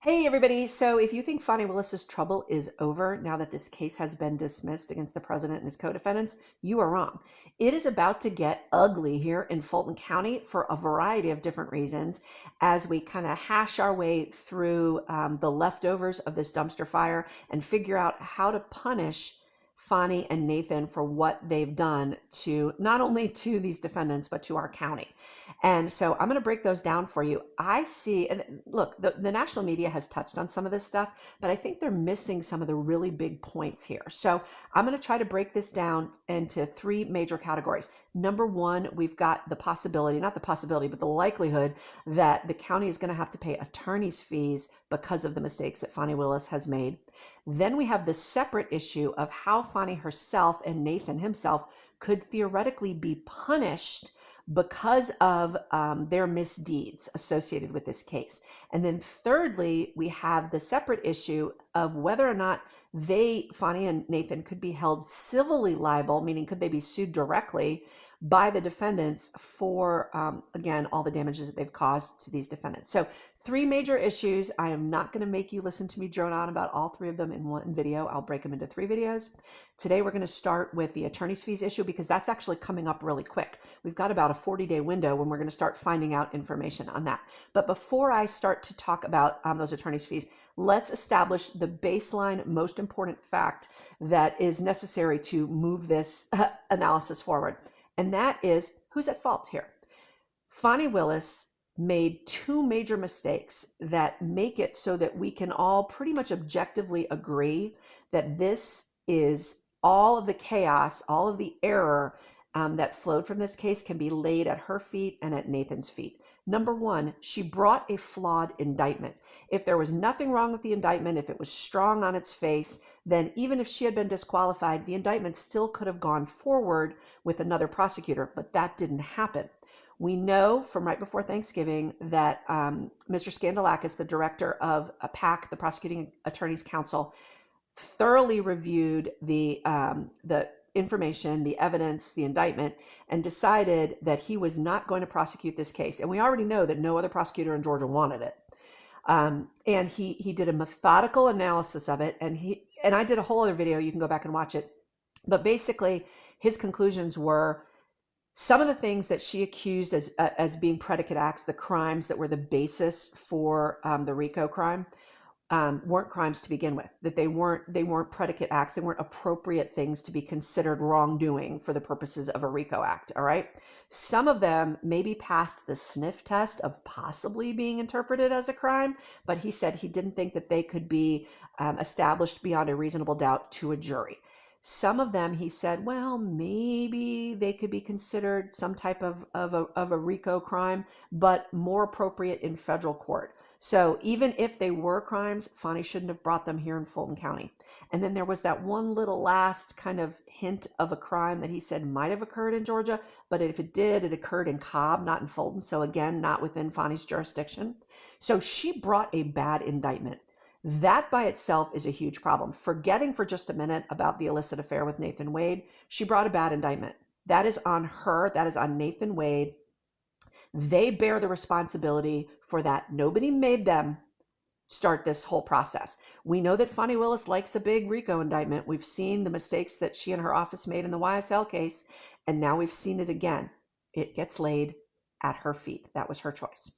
Hey everybody, so if you think Fani Willis's trouble is over now that this case has been dismissed against the president and his co-defendants, you are wrong. It is about to get ugly here in Fulton County for a variety of different reasons as we kind of hash our way through the leftovers of this dumpster fire and figure out how to punish Fani and Nathan for what they've done to not only to these defendants, but to our county. And so I'm going to break those down for you. I see, and look, the national media has touched on some of this stuff, but I think they're missing some of the really big points here. So I'm going to try to break this down into three major categories. Number one, we've got the possibility, not the possibility, but the likelihood that the county is going to have to pay attorney's fees because of the mistakes that Fani Willis has made. Then we have the separate issue of how Fani herself and Nathan himself could theoretically be punished because of their misdeeds associated with this case. And then thirdly, we have the separate issue of whether or not Fani and Nathan, could be held civilly liable, meaning could they be sued directly by the defendants for, again, all the damages that they've caused to these defendants. So three major issues. I am not going to make you listen to me drone on about all three of them in one video. I'll break them into three videos. Today, we're going to start with the attorney's fees issue because that's actually coming up really quick. We've got about a 40-day window when we're going to start finding out information on that. But before I start to talk about those attorney's fees, let's establish the baseline, most important fact that is necessary to move this analysis forward. And that is, who's at fault here? Fani Willis made two major mistakes that make it so that we can all pretty much objectively agree that this is all of the chaos, all of the error that flowed from this case can be laid at her feet and at Nathan's feet. Number one, she brought a flawed indictment. If there was nothing wrong with the indictment, if it was strong on its face, then even if she had been disqualified, the indictment still could have gone forward with another prosecutor, but that didn't happen. We know from right before Thanksgiving that Mr. Skandalakis, the director of PAC, the Prosecuting Attorneys Council, thoroughly reviewed the information, the evidence, the indictment, and decided that he was not going to prosecute this case. And we already know that no other prosecutor in Georgia wanted it. And he did a methodical analysis of it, and I did a whole other video. You can go back and watch it. But basically, his conclusions were some of the things that she accused as being predicate acts, the crimes that were the basis for the RICO crime, weren't crimes to begin with. That they weren't predicate acts. They weren't appropriate things to be considered wrongdoing for the purposes of a RICO act. All right. Some of them maybe passed the sniff test of possibly being interpreted as a crime, but he said he didn't think that they could be established beyond a reasonable doubt to a jury. Some of them, he said, well, maybe they could be considered some type of a RICO crime, but more appropriate in federal court. So even if they were crimes, Fani shouldn't have brought them here in Fulton County. And then there was that one little last kind of hint of a crime that he said might have occurred in Georgia, but if it did, it occurred in Cobb, not in Fulton. So again, not within Fani's jurisdiction. So she brought a bad indictment. That by itself is a huge problem. Forgetting for just a minute about the illicit affair with Nathan Wade, she brought a bad indictment. That is on her. That is on Nathan Wade. They bear the responsibility for that. Nobody made them start this whole process. We know that Fani Willis likes a big RICO indictment. We've seen the mistakes that she and her office made in the YSL case, and now we've seen it again. It gets laid at her feet. That was her choice.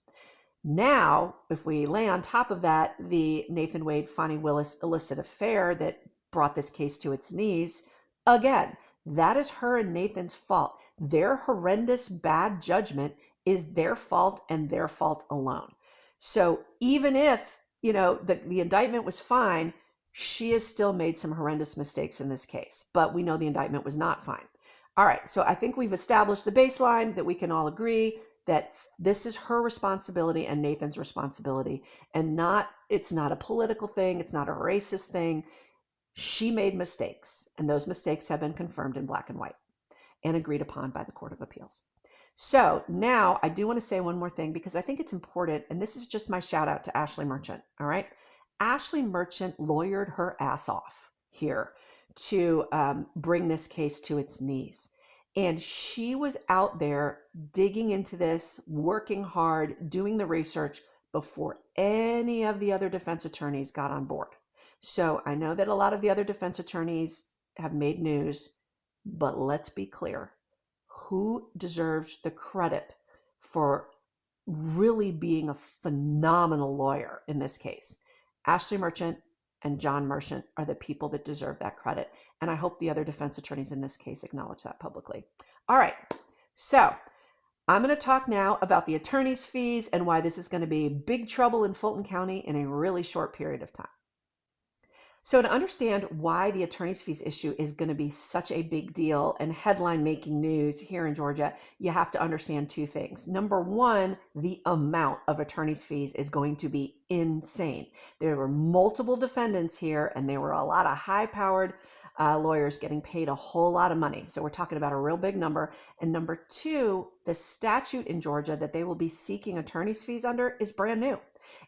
Now, if we lay on top of that the Nathan Wade, Fani Willis illicit affair that brought this case to its knees, again, that is her and Nathan's fault. Their horrendous bad judgment is their fault and their fault alone. So even if, the indictment was fine, she has still made some horrendous mistakes in this case, but we know the indictment was not fine. All right, so I think we've established the baseline that we can all agree that this is her responsibility and Nathan's responsibility, and it's not a political thing, it's not a racist thing. She made mistakes, and those mistakes have been confirmed in black and white and agreed upon by the Court of Appeals. So now I do want to say one more thing because I think it's important, and this is just my shout out to Ashley Merchant, all right? Ashley Merchant lawyered her ass off here to bring this case to its knees. And she was out there digging into this, working hard, doing the research, before any of the other defense attorneys got on board. So I know that a lot of the other defense attorneys have made news, but let's be clear. Who deserves the credit for really being a phenomenal lawyer in this case? Ashley Merchant and John Merchant are the people that deserve that credit. And I hope the other defense attorneys in this case acknowledge that publicly. All right, so I'm going to talk now about the attorney's fees and why this is going to be big trouble in Fulton County in a really short period of time. So to understand why the attorney's fees issue is going to be such a big deal and headline making news here in Georgia, you have to understand two things. Number one, the amount of attorney's fees is going to be insane. There were multiple defendants here and there were a lot of high powered lawyers getting paid a whole lot of money. So we're talking about a real big number. And number two, the statute in Georgia that they will be seeking attorney's fees under is brand new.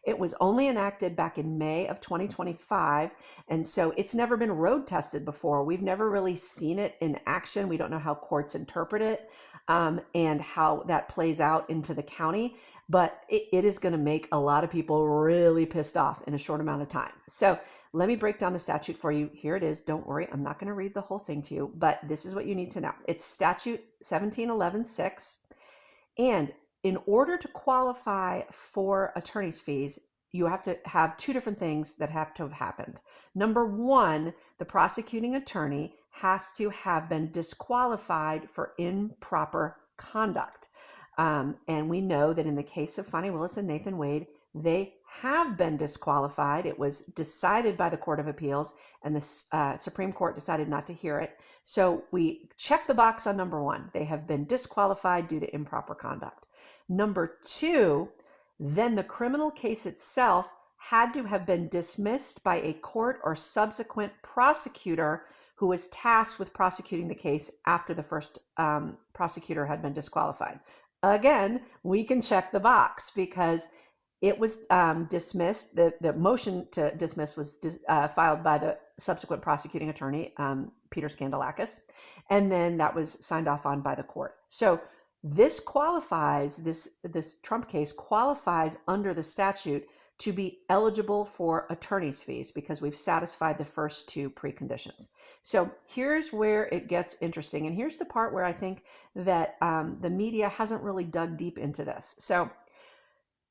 It was only enacted back in May of 2025, and so it's never been road tested before. We've never really seen it in action. We don't know how courts interpret it and how that plays out into the county, but it is going to make a lot of people really pissed off in a short amount of time. So let me break down the statute for you. Here it is. Don't worry, I'm not going to read the whole thing to you, but this is what you need to know. It's statute 1711-6, and in order to qualify for attorney's fees, you have to have two different things that have to have happened. Number one, the prosecuting attorney has to have been disqualified for improper conduct. And we know that in the case of Fani Willis and Nathan Wade, they have been disqualified. It was decided by the Court of Appeals, and the Supreme Court decided not to hear it. So we check the box on number one. They have been disqualified due to improper conduct. Number two, then the criminal case itself had to have been dismissed by a court or subsequent prosecutor who was tasked with prosecuting the case after the first prosecutor had been disqualified. Again, we can check the box because it was dismissed. The motion to dismiss was filed by the subsequent prosecuting attorney, Peter Skandalakis, and then that was signed off on by the court. So this qualifies, this Trump case qualifies under the statute to be eligible for attorney's fees because we've satisfied the first two preconditions. So here's where it gets interesting. And here's the part where I think that the media hasn't really dug deep into this. So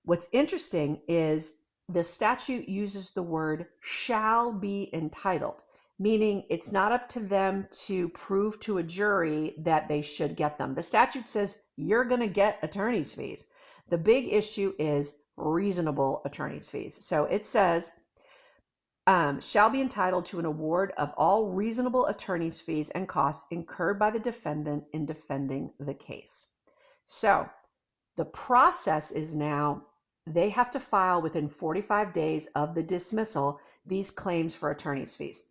what's interesting is the statute uses the word shall be entitled, meaning it's not up to them to prove to a jury that they should get them. The statute says you're going to get attorney's fees. The big issue is reasonable attorney's fees. So it says, shall be entitled to an award of all reasonable attorney's fees and costs incurred by the defendant in defending the case. So the process is now they have to file within 45 days of the dismissal these claims for attorney's fees.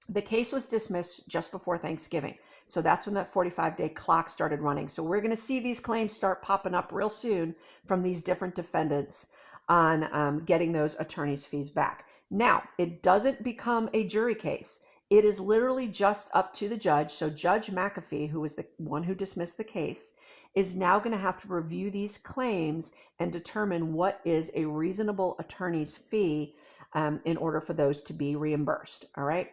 The case was dismissed just before Thanksgiving. So that's when that 45-day clock started running. So we're going to see these claims start popping up real soon from these different defendants on getting those attorney's fees back. Now, it doesn't become a jury case. It is literally just up to the judge. So Judge McAfee, who was the one who dismissed the case, is now going to have to review these claims and determine what is a reasonable attorney's fee in order for those to be reimbursed. All right.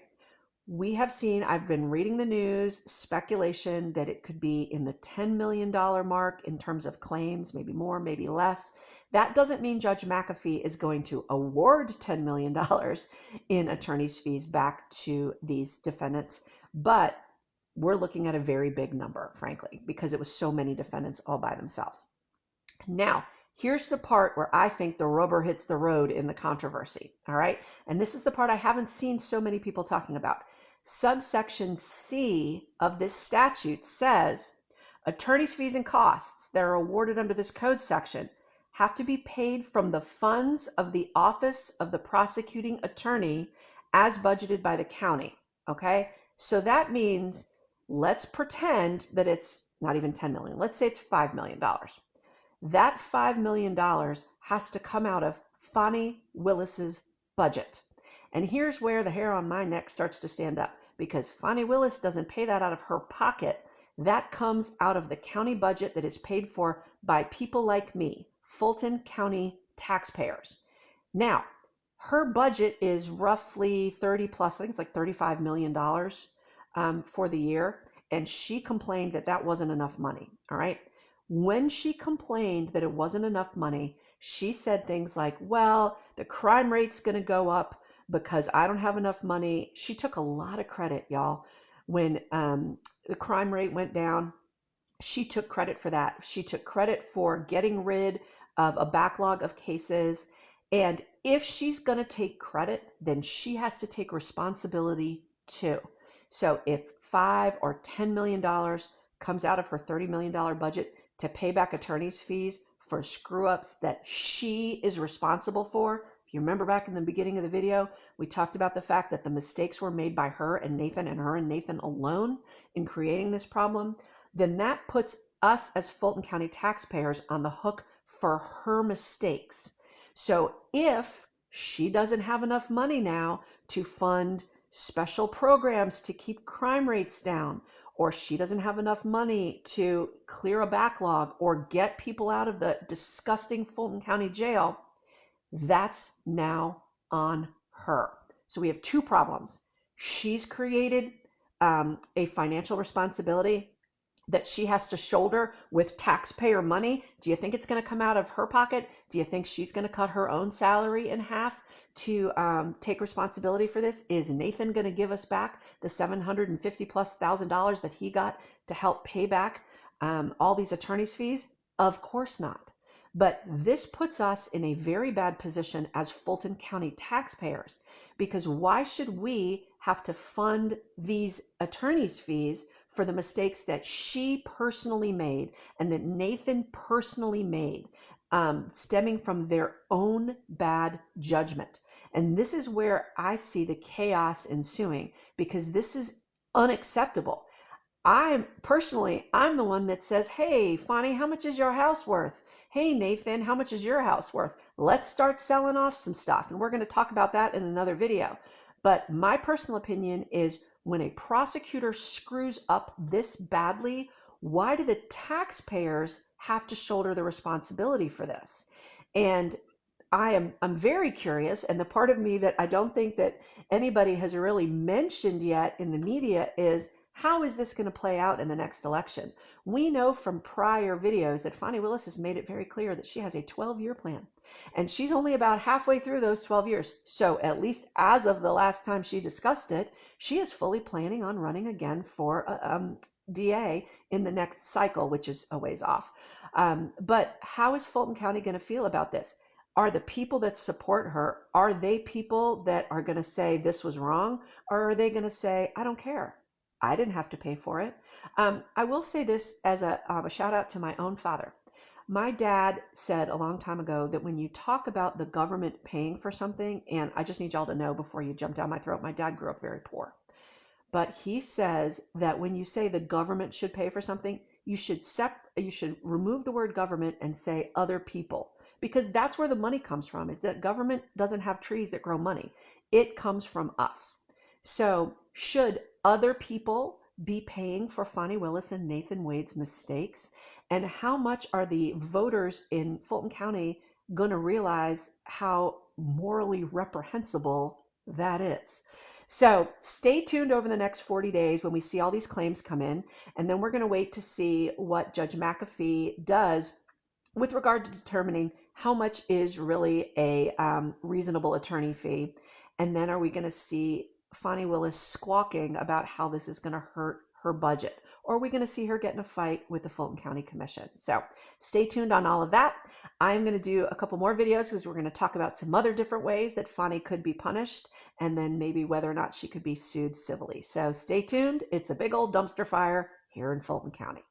We have seen, I've been reading the news, speculation that it could be in the $10 million mark in terms of claims, maybe more, maybe less. That doesn't mean Judge McAfee is going to award $10 million in attorney's fees back to these defendants, but we're looking at a very big number, frankly, because it was so many defendants all by themselves. Now, here's the part where I think the rubber hits the road in the controversy, all right? And this is the part I haven't seen so many people talking about. Subsection C of this statute says, attorney's fees and costs that are awarded under this code section have to be paid from the funds of the office of the prosecuting attorney as budgeted by the county, okay? So that means, let's pretend that it's not even 10 million. Let's say it's $5 million. That $5 million has to come out of Fani Willis's budget. And here's where the hair on my neck starts to stand up, because Fani Willis doesn't pay that out of her pocket. That comes out of the county budget that is paid for by people like me, Fulton County taxpayers. Now, her budget is roughly 30 plus, I think it's like $35 million for the year. And she complained that that wasn't enough money. All right. When she complained that it wasn't enough money, she said things like, well, the crime rate's going to go up because I don't have enough money. She took a lot of credit, y'all. When the crime rate went down, she took credit for that. She took credit for getting rid of a backlog of cases. And if she's going to take credit, then she has to take responsibility too. So if $5 or $10 million comes out of her $30 million budget to pay back attorney's fees for screw ups that she is responsible for, if you remember back in the beginning of the video, we talked about the fact that the mistakes were made by her and Nathan alone in creating this problem, then that puts us as Fulton County taxpayers on the hook for her mistakes. So if she doesn't have enough money now to fund special programs to keep crime rates down, or she doesn't have enough money to clear a backlog or get people out of the disgusting Fulton County jail, that's now on her. So we have two problems. She's created a financial responsibility that she has to shoulder with taxpayer money. Do you think it's going to come out of her pocket? Do you think she's going to cut her own salary in half to take responsibility for this? Is Nathan going to give us back the $750,000+ that he got to help pay back all these attorney's fees? Of course not. But this puts us in a very bad position as Fulton County taxpayers, because why should we have to fund these attorney's fees for the mistakes that she personally made and that Nathan personally made, stemming from their own bad judgment? And this is where I see the chaos ensuing, because this is unacceptable. I'm the one that says, hey, Fani, how much is your house worth? Hey, Nathan, how much is your house worth? Let's start selling off some stuff. And we're going to talk about that in another video. But my personal opinion is, when a prosecutor screws up this badly, why do the taxpayers have to shoulder the responsibility for this? And I'm very curious, and the part of me that I don't think that anybody has really mentioned yet in the media is, how is this going to play out in the next election? We know from prior videos that Fani Willis has made it very clear that she has a 12-year plan, and she's only about halfway through those 12 years. So at least as of the last time she discussed it, she is fully planning on running again for DA in the next cycle, which is a ways off. But how is Fulton County going to feel about this? Are the people that support her, are they people that are going to say this was wrong? Or are they going to say, I don't care, I didn't have to pay for it? I will say this as a shout out to my own father. My dad said a long time ago that when you talk about the government paying for something, and I just need y'all to know before you jump down my throat, my dad grew up very poor. But he says that when you say the government should pay for something, you should remove the word government and say other people, because that's where the money comes from. It's that government doesn't have trees that grow money. It comes from us. So should other people be paying for Fani Willis and Nathan Wade's mistakes? And how much are the voters in Fulton County going to realize how morally reprehensible that is? So stay tuned over the next 40 days when we see all these claims come in, and then we're going to wait to see what Judge McAfee does with regard to determining how much is really a reasonable attorney fee. And then are we going to see Fani Willis squawking about how this is going to hurt her budget? Or are we going to see her get in a fight with the Fulton County Commission? So stay tuned on all of that. I'm going to do a couple more videos because we're going to talk about some other different ways that Fani could be punished, and then maybe whether or not she could be sued civilly. So stay tuned. It's a big old dumpster fire here in Fulton County.